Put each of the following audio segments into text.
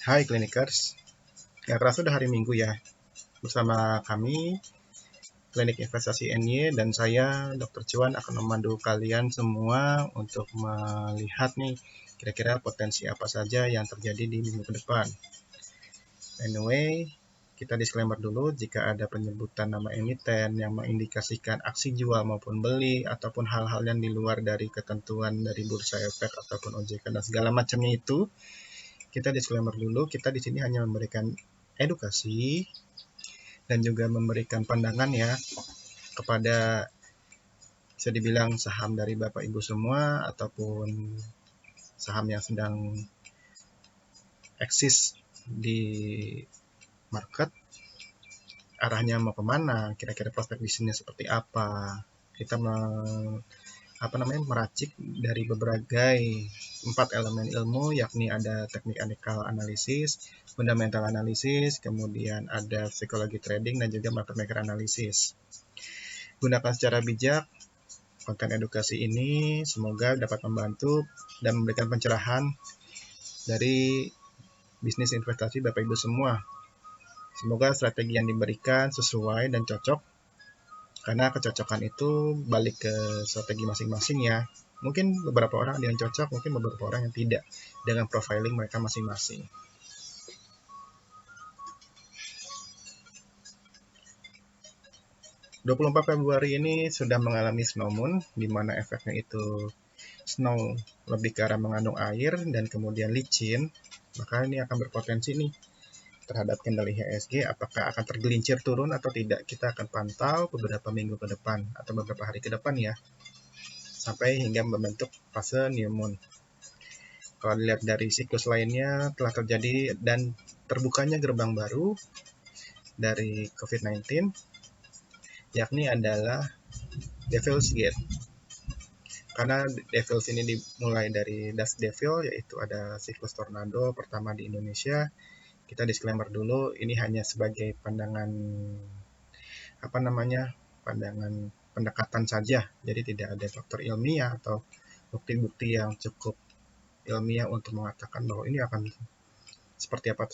Hai Klinikers, nggak kerasa udah hari Minggu ya. Bersama kami, Klinik Investasi NY, dan saya, Dr. Cuan, akan memandu kalian semua untuk melihat nih, kira-kira potensi apa saja yang terjadi di minggu ke depan. Anyway, kita disclaimer dulu, jika ada penyebutan nama emiten yang mengindikasikan aksi jual maupun beli, ataupun hal-hal yang di luar dari ketentuan dari Bursa Efek ataupun OJK dan segala macamnya itu, kita disclaimer dulu, kita di sini hanya memberikan edukasi dan juga memberikan pandangan ya kepada bisa dibilang saham dari Bapak Ibu semua ataupun saham yang sedang eksis di market, arahnya mau kemana, kira-kira prospek bisnisnya seperti apa. Kita meracik dari berbagai 4 elemen ilmu, yakni ada technical analysis, fundamental analysis, kemudian ada psikologi trading, dan juga market maker analysis. Gunakan secara bijak konten edukasi ini, semoga dapat membantu dan memberikan pencerahan dari bisnis investasi Bapak Ibu semua. Semoga strategi yang diberikan sesuai dan cocok, karena kecocokan itu balik ke strategi masing-masing ya. Mungkin beberapa orang ada yang cocok, mungkin beberapa orang yang tidak, dengan profiling mereka masing-masing. ...24 Februari ini sudah mengalami snow moon, di mana efeknya itu snow lebih ke arah mengandung air dan kemudian licin, maka ini akan berpotensi nih terhadap candle IHSG apakah akan tergelincir turun atau tidak. Kita akan pantau beberapa minggu ke depan atau beberapa hari ke depan ya, sampai hingga membentuk fase new moon. Kalau dilihat dari siklus lainnya, telah terjadi dan terbukanya gerbang baru dari COVID-19, yakni adalah Devil's Gate. Karena Devils ini dimulai dari Dust Devil, yaitu ada siklus tornado pertama di Indonesia. Kita disclaimer dulu, ini hanya sebagai pandangan pandangan pendekatan saja, jadi tidak ada faktor ilmiah atau bukti-bukti yang cukup ilmiah untuk mengatakan bahwa ini akan seperti apa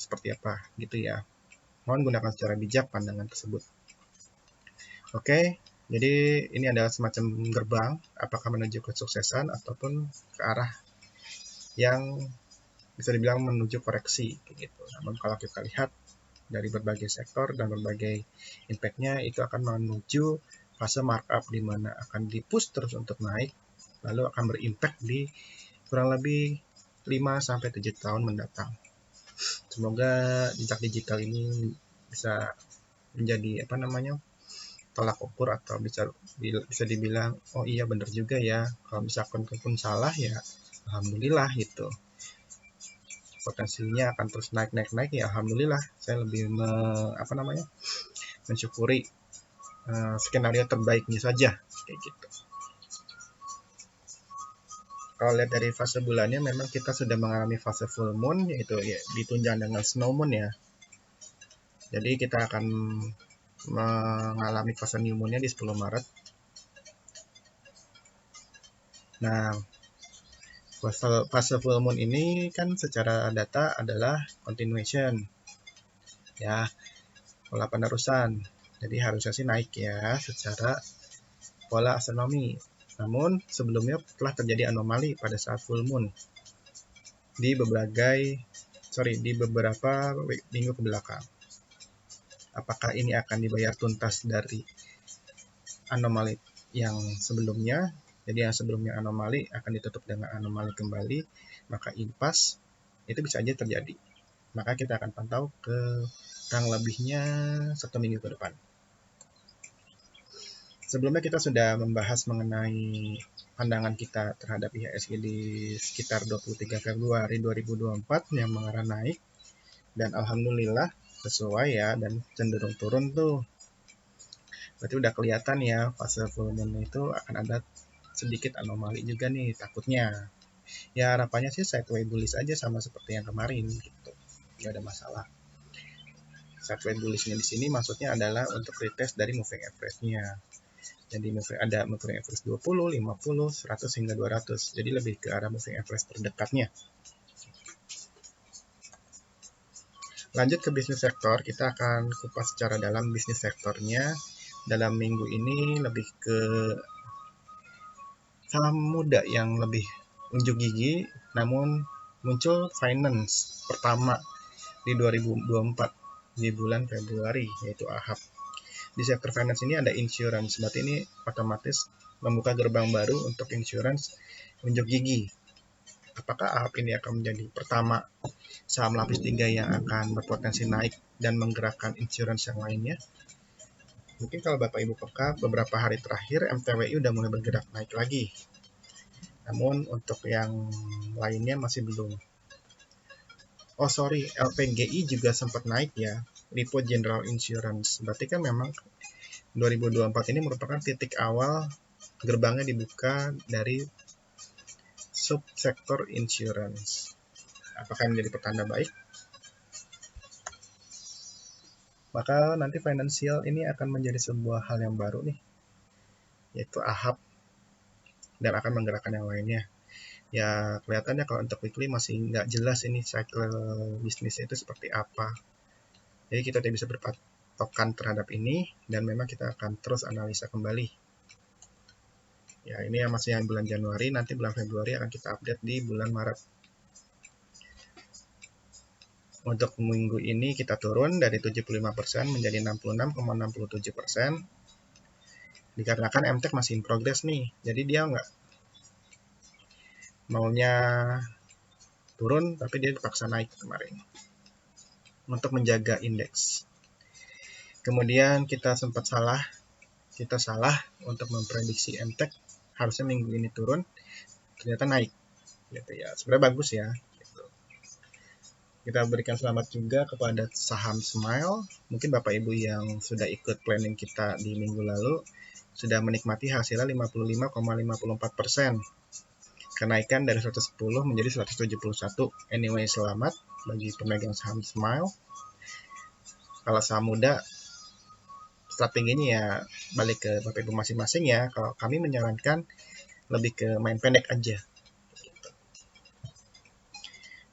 gitu ya. Mohon gunakan secara bijak pandangan tersebut. Oke, jadi ini adalah semacam gerbang, apakah menuju kesuksesan ataupun ke arah yang bisa dibilang menuju koreksi gitu. Namun kalau kita lihat dari berbagai sektor dan berbagai impact-nya, itu akan menuju fase markup di mana akan di-push terus untuk naik, lalu akan berimpact di kurang lebih 5-7 tahun mendatang. Semoga jejak digital ini bisa menjadi tolak ukur, atau bisa dibilang oh iya benar juga ya, kalau misalkan pun salah ya alhamdulillah gitu, potensinya akan terus naik ya alhamdulillah. Saya lebih mensyukuri skenario terbaiknya saja kayak gitu. Kalau lihat dari fase bulannya, memang kita sudah mengalami fase full moon, yaitu ya, ditunjang dengan snow moon ya. Jadi kita akan mengalami fase new moon-nya di 10 Maret. Nah, fase full moon ini kan secara data adalah continuation ya, pola penerusan. Jadi harusnya sih naik ya secara pola astronomi. Namun sebelumnya telah terjadi anomali pada saat full moon di beberapa minggu ke belakang. Apakah ini akan dibayar tuntas dari anomali yang sebelumnya? Jadi yang sebelumnya anomali akan ditutup dengan anomali kembali, maka impas itu bisa aja terjadi. Maka kita akan pantau ke kurang lebihnya 1 minggu ke depan. Sebelumnya kita sudah membahas mengenai pandangan kita terhadap IHSG di sekitar 23 Februari 2024 yang mengarah naik, dan alhamdulillah sesuai ya, dan cenderung turun tuh. Berarti udah kelihatan ya fase full moon itu akan ada sedikit anomali juga nih takutnya. Ya harapannya sih sideways bullish aja sama seperti yang kemarin gitu. Gak ada masalah. Sideways bullishnya di sini maksudnya adalah untuk retest dari moving average-nya. Jadi ada moving average 20, 50, 100 hingga 200. Jadi lebih ke arah moving average terdekatnya. Lanjut ke bisnis sektor, kita akan kupas secara dalam bisnis sektornya. Dalam minggu ini lebih ke saham muda yang lebih unjuk gigi, namun muncul finance pertama di 2024 di bulan Februari, yaitu AHAP. Di sektor finance ini ada insurance, berarti ini otomatis membuka gerbang baru untuk insurance unjuk gigi. Apakah AHAP ini akan menjadi pertama saham lapis 3 yang akan berpotensi naik dan menggerakkan insurance yang lainnya? Mungkin kalau Bapak Ibu peka, beberapa hari terakhir MTWI udah mulai bergerak naik lagi. Namun untuk yang lainnya masih belum. Oh sorry, LPGI juga sempat naik ya, Lipo General Insurance. Berarti kan memang 2024 ini merupakan titik awal gerbangnya dibuka dari subsektor insurance. Apakah menjadi pertanda baik? Maka nanti financial ini akan menjadi sebuah hal yang baru nih, yaitu AHAP, dan akan menggerakkan yang lainnya. Ya kelihatannya kalau untuk weekly masih nggak jelas ini cycle bisnisnya itu seperti apa. Jadi kita tidak bisa berpatokan terhadap ini, dan memang kita akan terus analisa kembali. Ya ini yang masih yang bulan Januari, nanti bulan Februari akan kita update di bulan Maret. Untuk minggu ini kita turun dari 75% menjadi 66,67%. Dikarenakan MTEK masih in progress nih, jadi dia nggak maunya turun, tapi dia dipaksa naik kemarin untuk menjaga indeks. Kemudian kita sempat salah, untuk memprediksi MTEK harusnya minggu ini turun, ternyata naik, gitu ya. Sebenarnya bagus ya. Gitu. Kita berikan selamat juga kepada saham Smile. Mungkin Bapak Ibu yang sudah ikut planning kita di minggu lalu sudah menikmati hasilnya 55,54%. Kenaikan dari 110 menjadi 171. Anyway, selamat bagi pemegang saham Smile. Kalau saham muda, strateginya ya balik ke Bapak Ibu masing-masing ya. Kalau kami menyarankan lebih ke main pendek aja.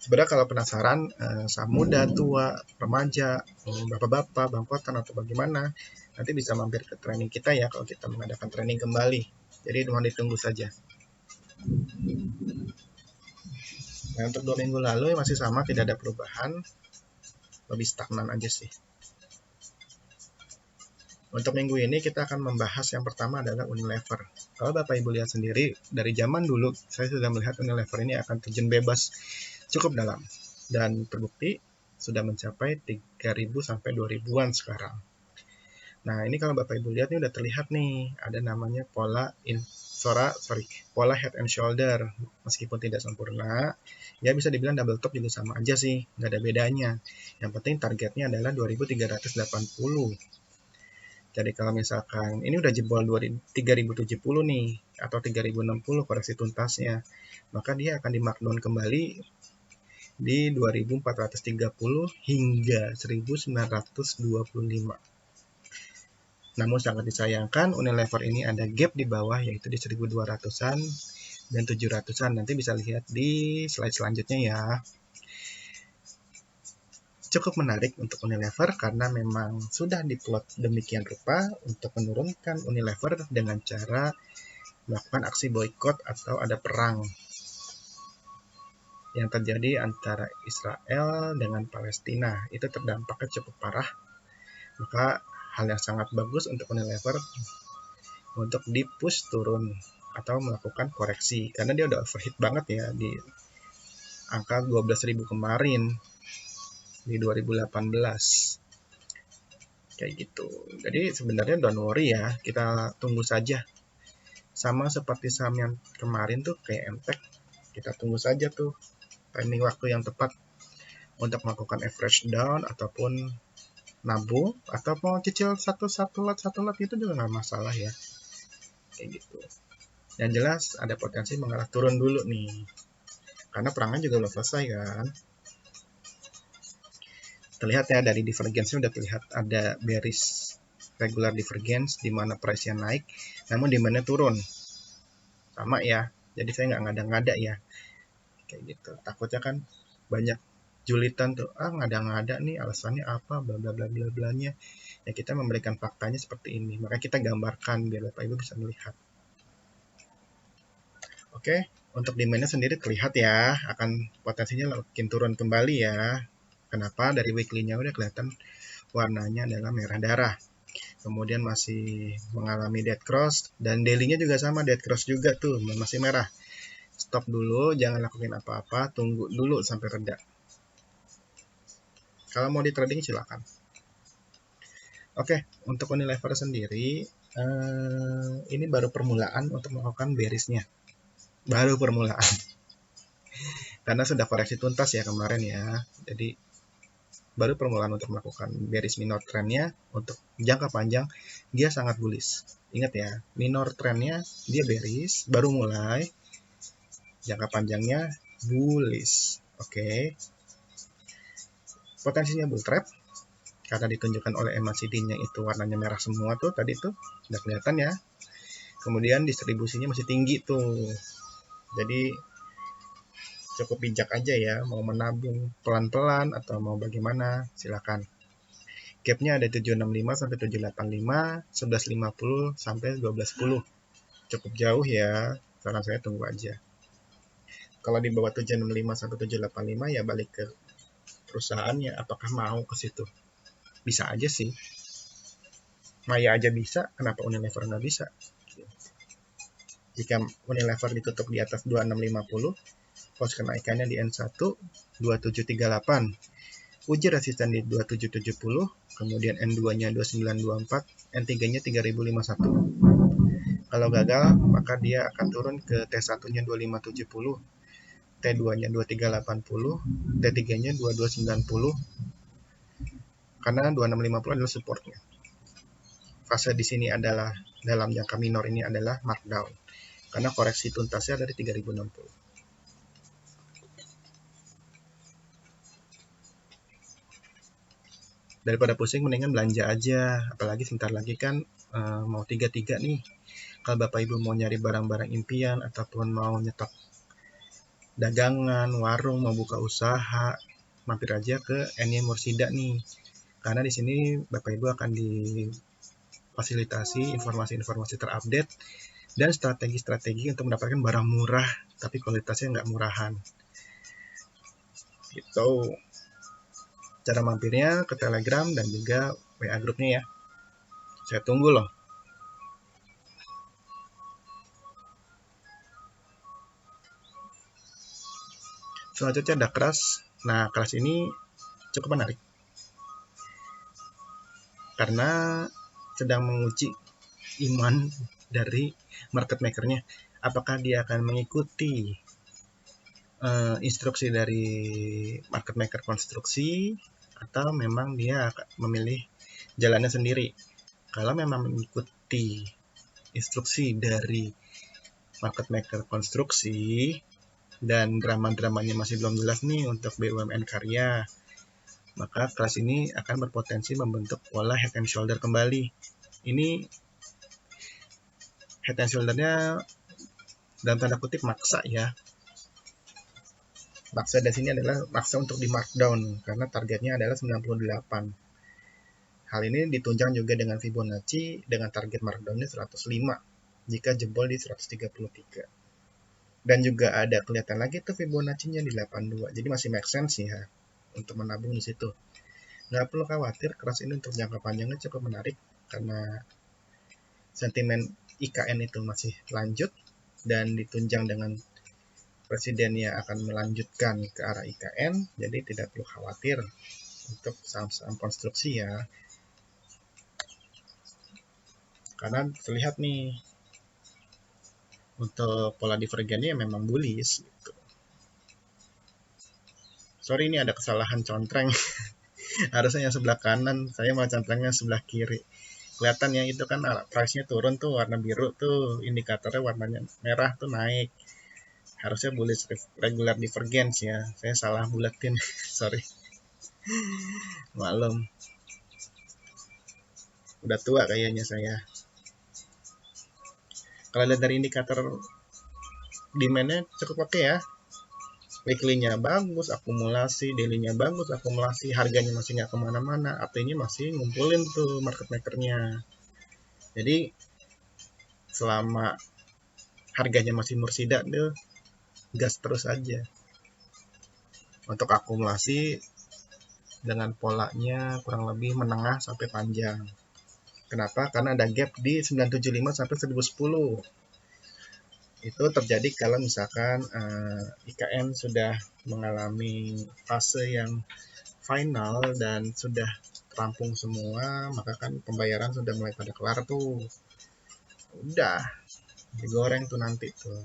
Sebenarnya kalau penasaran saham muda, tua, remaja, bapak-bapak, bangkotan atau bagaimana, nanti bisa mampir ke training kita ya kalau kita mengadakan training kembali. Jadi mohon ditunggu saja. Nah, untuk 2 minggu lalu masih sama, tidak ada perubahan, lebih stagnan aja sih. Untuk minggu ini kita akan membahas yang pertama adalah Unilever. Kalau Bapak Ibu lihat sendiri, dari zaman dulu saya sudah melihat Unilever ini akan terjun bebas cukup dalam. Dan terbukti sudah mencapai 3.000 sampai 2.000-an sekarang. Nah ini kalau Bapak Ibu lihat ini udah terlihat nih, ada namanya pola head and shoulder. Meskipun tidak sempurna, ya bisa dibilang double top juga sama aja sih, nggak ada bedanya. Yang penting targetnya adalah 2.380. Jadi kalau misalkan ini udah jebol 3.070 nih, atau 3.060 koreksi tuntasnya, maka dia akan di-markdown kembali di 2.430 hingga 1.925. Namun sangat disayangkan Unilever ini ada gap di bawah, yaitu di 1.200-an dan 700-an. Nanti bisa lihat di slide selanjutnya ya. Cukup menarik untuk Unilever karena memang sudah diplot demikian rupa untuk menurunkan Unilever dengan cara melakukan aksi boykot atau ada perang yang terjadi antara Israel dengan Palestina. Itu terdampaknya cukup parah. Maka hal yang sangat bagus untuk Unilever untuk di-push turun atau melakukan koreksi karena dia udah overheat banget ya di angka 12.000 kemarin di 2018 kayak gitu. Jadi sebenarnya don't worry ya, kita tunggu saja. Sama seperti saham yang kemarin tuh kayak MTEK, kita tunggu saja tuh timing waktu yang tepat untuk melakukan average down ataupun nabung atau mau cicil satu lot itu juga nggak masalah ya, kayak gitu. Yang jelas ada potensi mengarah turun dulu nih, karena perangnya juga belum selesai kan. Terlihat ya dari divergence-nya udah terlihat ada bearish regular divergence di mana price-nya naik namun demand-nya turun. Sama ya. Jadi saya nggak ngada-ngada ya. Kayak gitu. Takutnya kan banyak julitan tuh, ngada-ngada nih alasannya apa, bla bla bla bla blanya. Ya kita memberikan faktanya seperti ini, maka kita gambarkan biar Bapak Ibu bisa melihat. Oke, untuk demandnya sendiri terlihat ya, akan potensinya makin turun kembali ya. Kenapa? Dari weekly-nya udah kelihatan warnanya adalah merah darah. Kemudian masih mengalami dead cross, dan daily-nya juga sama, dead cross juga tuh, masih merah. Stop dulu, jangan lakuin apa-apa, tunggu dulu sampai reda. Kalau mau di trading silakan. Oke, untuk Unilever sendiri, ini baru permulaan untuk melakukan bearish-nya. Baru permulaan. Karena sudah koreksi tuntas ya kemarin ya. Jadi baru permulaan untuk melakukan bearish minor trendnya. Untuk jangka panjang dia sangat bullish. Ingat ya, minor trendnya dia bearish, baru mulai. Jangka panjangnya bullish. Oke. Potensinya bull trap karena ditunjukkan oleh MACD-nya itu warnanya merah semua tuh tadi tuh udah kelihatan ya. Kemudian distribusinya masih tinggi tuh. Jadi cukup bijak aja ya, mau menabung pelan-pelan atau mau bagaimana, silakan. Gapnya ada 765 sampai 785, 1150 sampai 1210. Cukup jauh ya, saran saya tunggu aja. Kalau di bawah 765 sampai 785 ya balik ke perusahaannya, apakah mau ke situ. Bisa aja sih. Maya aja bisa, kenapa Unilever nggak bisa? Jika Unilever ditutup di atas 2650, pos kenaikannya di N1 2738, uji resisten di 2770, kemudian N2-nya 2924, N3-nya 3051. Kalau gagal, maka dia akan turun ke T1-nya 2570, T2-nya 2380, T3-nya 2290, karena 2650 adalah supportnya. Fase di sini adalah dalam jangka minor ini adalah markdown, karena koreksi tuntasnya dari 3060. Daripada pusing mendingan belanja aja, apalagi sebentar lagi kan mau 33 nih. Kalau Bapak Ibu mau nyari barang-barang impian ataupun mau nyetok dagangan, warung, mau buka usaha, mampir aja ke NY Mursida nih. Karena di sini Bapak Ibu akan difasilitasi informasi-informasi terupdate dan strategi-strategi untuk mendapatkan barang murah tapi kualitasnya nggak murahan. Gitu. Cara mampirnya ke Telegram dan juga WA grupnya ya. Saya tunggu loh. Selanjutnya ada keras. Nah, keras ini cukup menarik. Karena sedang menguji iman dari market maker-nya. Apakah dia akan mengikuti instruksi dari market maker konstruksi atau memang dia akan memilih jalannya sendiri. Kalau memang mengikuti instruksi dari market maker konstruksi dan drama-dramanya masih belum jelas nih untuk BUMN karya, maka kelas ini akan berpotensi membentuk pola head and shoulder kembali. Ini head and shoulder-nya dalam tanda kutip maksa ya. Maksa dari sini adalah maksa untuk di markdown karena targetnya adalah 98. Hal ini ditunjang juga dengan Fibonacci dengan target markdown-nya 105 jika jebol di 133. Dan juga ada kelihatan lagi tuh Fibonacci-nya di 82. Jadi masih make sense ya untuk menabung di situ. Nggak perlu khawatir, keras ini untuk jangka panjangnya cukup menarik karena sentimen IKN itu masih lanjut dan ditunjang dengan presidennya akan melanjutkan ke arah IKN, jadi tidak perlu khawatir untuk saham-saham konstruksi ya. Karena terlihat nih untuk pola divergennya memang bullish gitu. Sorry ini ada kesalahan contreng. Harusnya yang sebelah kanan, saya malah contrengnya sebelah kiri. Kelihatan ya itu kan price-nya turun tuh warna biru tuh, indikatornya warnanya merah tuh naik. Harusnya bullish regular divergence ya. Saya salah buletin. Sorry. Maklum. Udah tua kayaknya saya. Kalau lihat dari indikator demand-nya cukup oke ya. weekly-nya bagus akumulasi, daily-nya bagus akumulasi, harganya masih nggak kemana-mana, artinya masih ngumpulin tuh market makernya. Jadi selama harganya masih mursida tuh gas terus aja untuk akumulasi dengan polanya kurang lebih menengah sampai panjang. Kenapa? Karena ada gap di 975 sampai 1010. Itu terjadi kalau misalkan IKN sudah mengalami fase yang final dan sudah rampung semua, maka kan pembayaran sudah mulai pada kelar tuh. Udah digoreng tuh nanti tuh.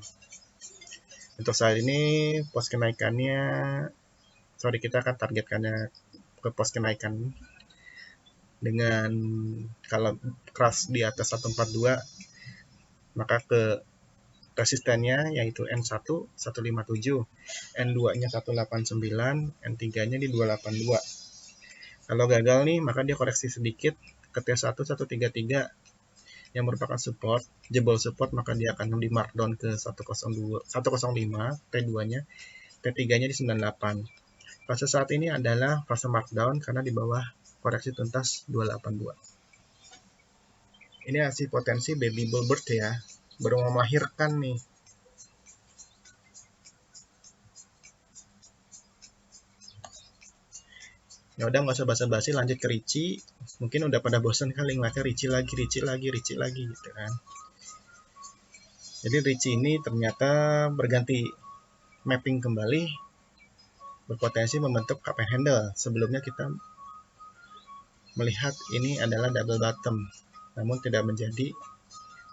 Untuk saat ini pos kenaikannya, kita akan targetkannya ke pos kenaikan dengan kalau crash di atas 142 maka ke resistennya yaitu N1 157, N2-nya 189, N3-nya di 282. Kalau gagal nih, maka dia koreksi sedikit ke T1 133 yang merupakan support, jebol support, maka dia akan di markdown ke 105, T2-nya, T3-nya di 98. Fase saat ini adalah fase markdown karena di bawah koreksi tuntas 282. Ini hasil potensi baby bullbird ya, baru melahirkan nih. Ya udah nggak usah basa-basi, lanjut ke Ricci. Mungkin udah pada bosan kali ngeliatnya Ricci lagi gitu kan. Jadi Ricci ini ternyata berganti mapping kembali, berpotensi membentuk cup and handle. Sebelumnya kita melihat ini adalah double bottom, namun tidak menjadi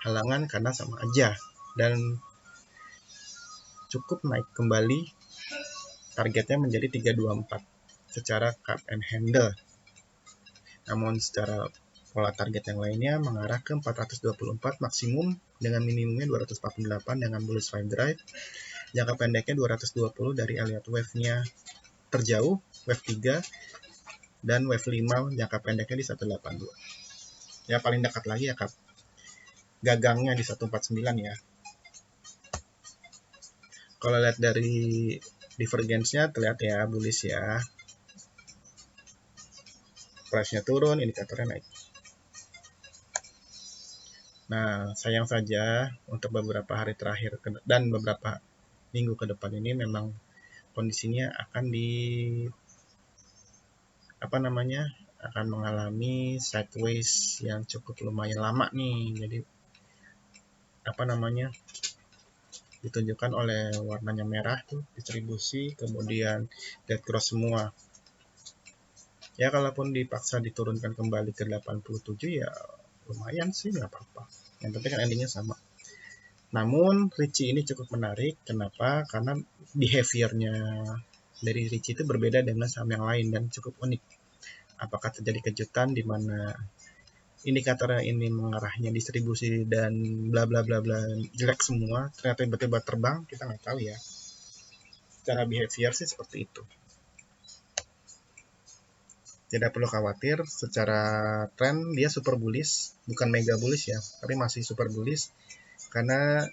halangan karena sama aja dan cukup naik kembali, targetnya menjadi 324 secara cup and handle. Namun secara pola target yang lainnya mengarah ke 424 maksimum dengan minimumnya 248 dengan bullish 5 drive. Jangka pendeknya 220 dari Elliott wave-nya terjauh, wave 3 dan wave 5 jangka pendeknya di 182. Ya paling dekat lagi ya gagangnya di 149 ya. Kalau lihat dari divergence-nya terlihat ya bullish ya. Price-nya turun, indikatornya naik. Nah, sayang saja untuk beberapa hari terakhir dan beberapa minggu ke depan ini memang kondisinya akan akan mengalami sideways yang cukup lumayan lama nih. Jadi ditunjukkan oleh warnanya merah tuh distribusi, kemudian dead cross semua. Ya kalaupun dipaksa diturunkan kembali ke 87 ya lumayan sih, nggak apa-apa. Yang penting kan endingnya sama. Namun Ricci ini cukup menarik. Kenapa? Karena behaviornya dari Ricci itu berbeda dengan saham yang lain dan cukup unik. Apakah terjadi kejutan di mana indikatornya ini mengarahnya distribusi dan bla bla bla bla jelek semua, ternyata tiba-tiba terbang, kita nggak tahu ya. Secara behavior sih seperti itu. Tidak perlu khawatir, secara tren dia super bullish, bukan mega bullish ya, tapi masih super bullish karena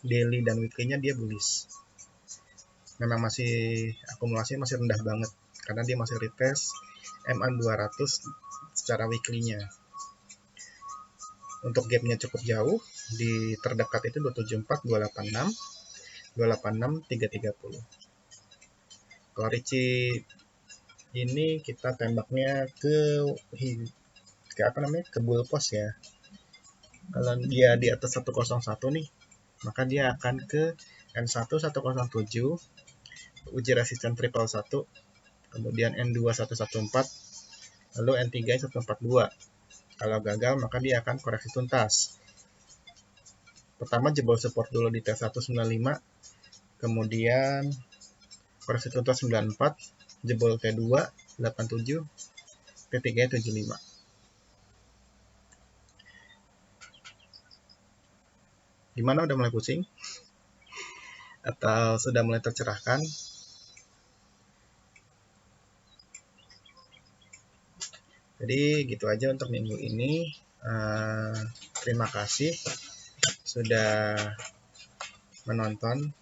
daily dan weekly-nya dia bullish. Memang masih akumulasi masih rendah banget karena dia masih retest MA 200 secara weekly-nya. Untuk gap-nya cukup jauh, di terdekat itu 274, 286, 286, 330. Kalau Ricci ini kita tembaknya ke bull post ya. Kalau dia di atas 101 nih, maka dia akan ke N1 107, uji resisten triple 1, kemudian N2 114, lalu N3 142. Kalau gagal maka dia akan koreksi tuntas. Pertama jebol support dulu di T195, kemudian koreksi tuntas 94, jebol T2 87, T3 75. Gimana, udah mulai pusing? Atau sudah mulai tercerahkan? Jadi gitu aja untuk minggu ini. Terima kasih sudah menonton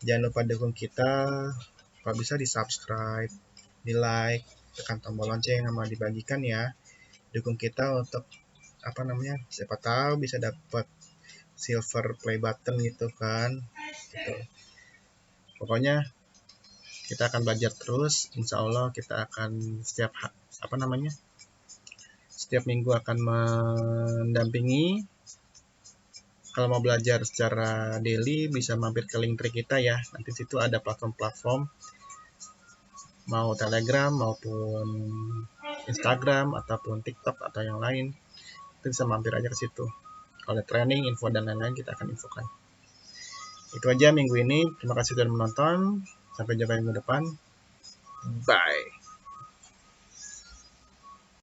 Jangan lupa dukung kita, kalau bisa di subscribe, di like, tekan tombol lonceng sama dibagikan ya. Dukung kita untuk siapa tahu bisa dapat silver play button gitu kan gitu. Pokoknya kita akan belajar terus, insya Allah kita akan setiap minggu akan mendampingi. Kalau mau belajar secara daily bisa mampir ke link tree kita ya, nanti situ ada platform-platform mau Telegram maupun Instagram ataupun TikTok atau yang lain, itu bisa mampir aja ke situ. Kalau training, info dan lain-lain kita akan infokan. Itu aja minggu ini. Terima kasih sudah menonton. Sampai jumpa minggu depan. Bye.